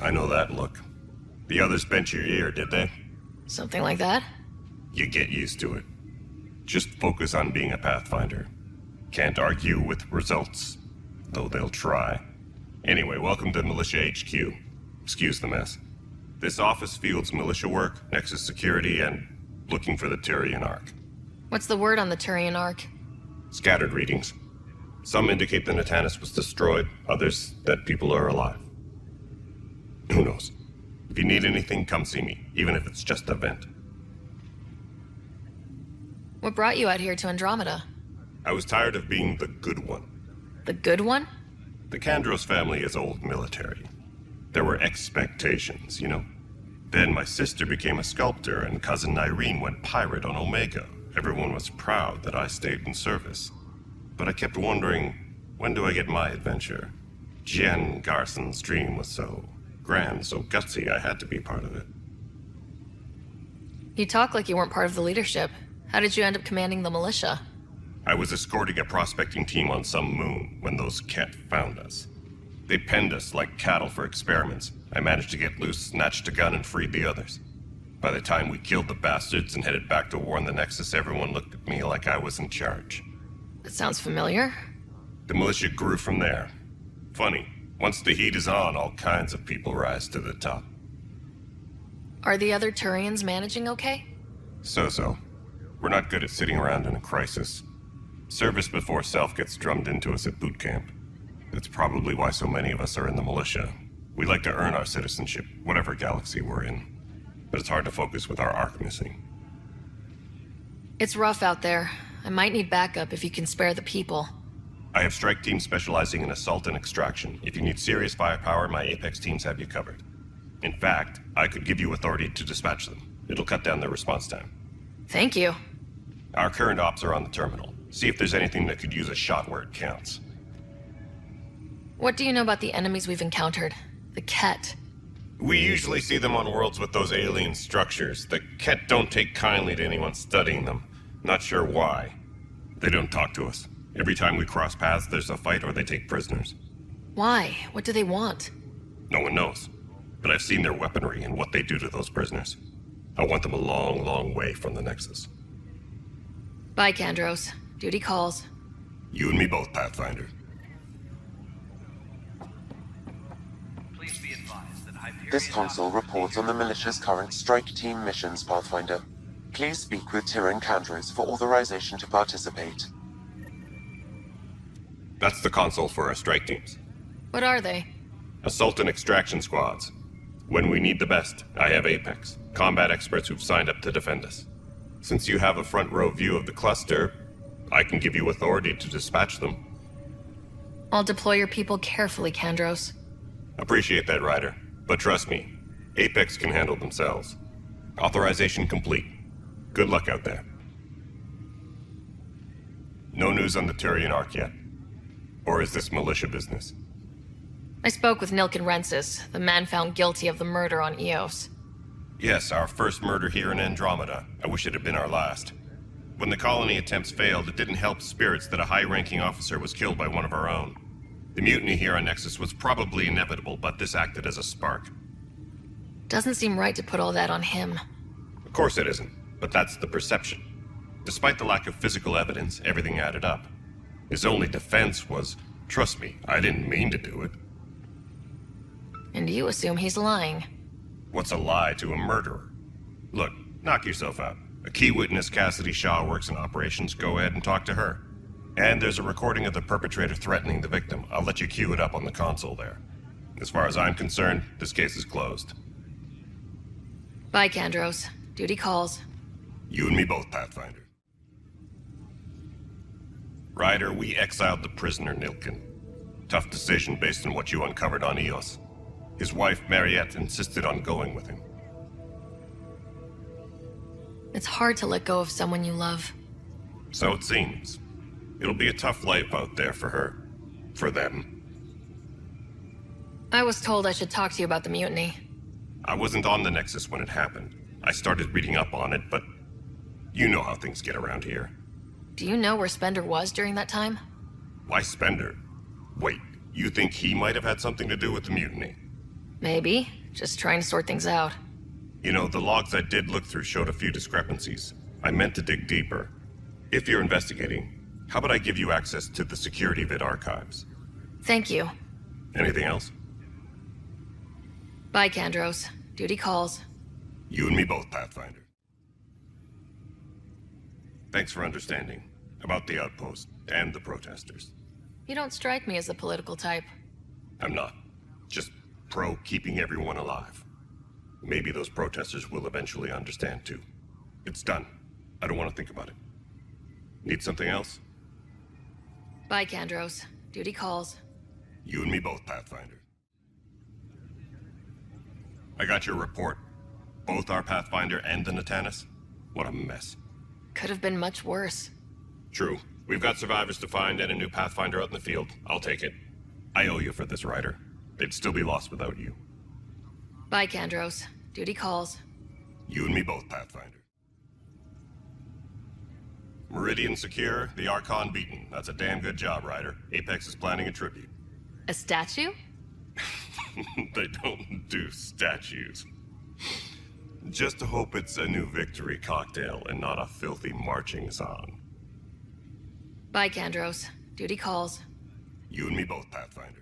I know that look. The others bent your ear, did they? Something like that? You get used to it. Just focus on being a Pathfinder. Can't argue with results, though they'll try. Anyway, welcome to Militia HQ. Excuse the mess. This office fields militia work, Nexus security, and looking for the Tiran Ark. What's the word on the Turian Ark? Scattered readings. Some indicate the Natanus was destroyed, others that people are alive. Who knows? If you need anything, come see me, even if it's just a vent. What brought you out here to Andromeda? I was tired of being the good one. The good one? The Kandros family is old military. There were expectations, you know? Then my sister became a sculptor and cousin Nyreen went pirate on Omega. Everyone was proud that I stayed in service. But I kept wondering, when do I get my adventure? Jen Garson's dream was so grand, so gutsy, I had to be part of it. You talk like you weren't part of the leadership. How did you end up commanding the militia? I was escorting a prospecting team on some moon when those Ket found us. They penned us like cattle for experiments. I managed to get loose, snatched a gun, and freed the others. By the time we killed the bastards and headed back to warn the Nexus, everyone looked at me like I was in charge. That sounds familiar. The militia grew from there. Funny, once the heat is on, all kinds of people rise to the top. Are the other Turians managing okay? So-so. We're not good at sitting around in a crisis. Service before self gets drummed into us at boot camp. That's probably why so many of us are in the militia. We like to earn our citizenship, whatever galaxy we're in. But it's hard to focus with our arc missing. It's rough out there. I might need backup if you can spare the people. I have strike teams specializing in assault and extraction. If you need serious firepower, my Apex teams have you covered. In fact, I could give you authority to dispatch them. It'll cut down their response time. Thank you. Our current ops are on the terminal. See if there's anything that could use a shot where it counts. What do you know about the enemies we've encountered? The Ket. We usually see them on worlds with those alien structures. The Ket don't take kindly to anyone studying them. Not sure why. They don't talk to us. Every time we cross paths, there's a fight or they take prisoners. Why? What do they want? No one knows. But I've seen their weaponry and what they do to those prisoners. I want them a long, long way from the Nexus. Bye, Kandros. Duty calls. You and me both, Pathfinder. Please be advised that Hyperion... This console reports on the militia's current strike team missions, Pathfinder. Please speak with Tiran Kandros for authorization to participate. That's the console for our strike teams. What are they? Assault and extraction squads. When we need the best, I have Apex, combat experts who've signed up to defend us. Since you have a front row view of the cluster, I can give you authority to dispatch them. I'll deploy your people carefully, Kandros. Appreciate that, Ryder. But trust me, Apex can handle themselves. Authorization complete. Good luck out there. No news on the Turian Ark yet? Or is this militia business? I spoke with Nylken Rensis, the man found guilty of the murder on Eos. Yes, our first murder here in Andromeda. I wish it had been our last. When the colony attempts failed, it didn't help spirits that a high-ranking officer was killed by one of our own. The mutiny here on Nexus was probably inevitable, but this acted as a spark. Doesn't seem right to put all that on him. Of course it isn't, but that's the perception. Despite the lack of physical evidence, everything added up. His only defense was, trust me, I didn't mean to do it. And you assume he's lying. What's a lie to a murderer? Look, knock yourself out. A key witness, Cassidy Shaw, works in operations. Go ahead and talk to her. And there's a recording of the perpetrator threatening the victim. I'll let you cue it up on the console there. As far as I'm concerned, this case is closed. Bye, Kandros. Duty calls. You and me both, Pathfinder. Ryder, we exiled the prisoner Nylken. Tough decision based on what you uncovered on Eos. His wife, Mariette, insisted on going with him. It's hard to let go of someone you love. So it seems. It'll be a tough life out there for her. For them. I was told I should talk to you about the mutiny. I wasn't on the Nexus when it happened. I started reading up on it, but you know how things get around here. Do you know where Spender was during that time? Why Spender? Wait, you think he might have had something to do with the mutiny? Maybe. Just trying to sort things out. You know, the logs I did look through showed a few discrepancies. I meant to dig deeper. If you're investigating, how about I give you access to the security vid archives? Thank you. Anything else? Bye, Kandros. Duty calls. You and me both, Pathfinder. Thanks for understanding about the outpost and the protesters. You don't strike me as the political type. I'm not. Just pro keeping everyone alive. Maybe those protesters will eventually understand too. It's done. I don't want to think about it. Need something else? Bye, Kandros. Duty calls. You and me both, Pathfinder. I got your report. Both our Pathfinder and the Natanis? What a mess. Could have been much worse. True. We've got survivors to find and a new Pathfinder out in the field. I'll take it. I owe you for this, Ryder. They'd still be lost without you. Bye, Kandros. Duty calls. You and me both, Pathfinder. Meridian secure, the Archon beaten. That's a damn good job, Ryder. Apex is planning a tribute. A statue? They don't do statues. Just to hope it's a new victory cocktail and not a filthy marching song. Bye, Kandros. Duty calls. You and me both, Pathfinder.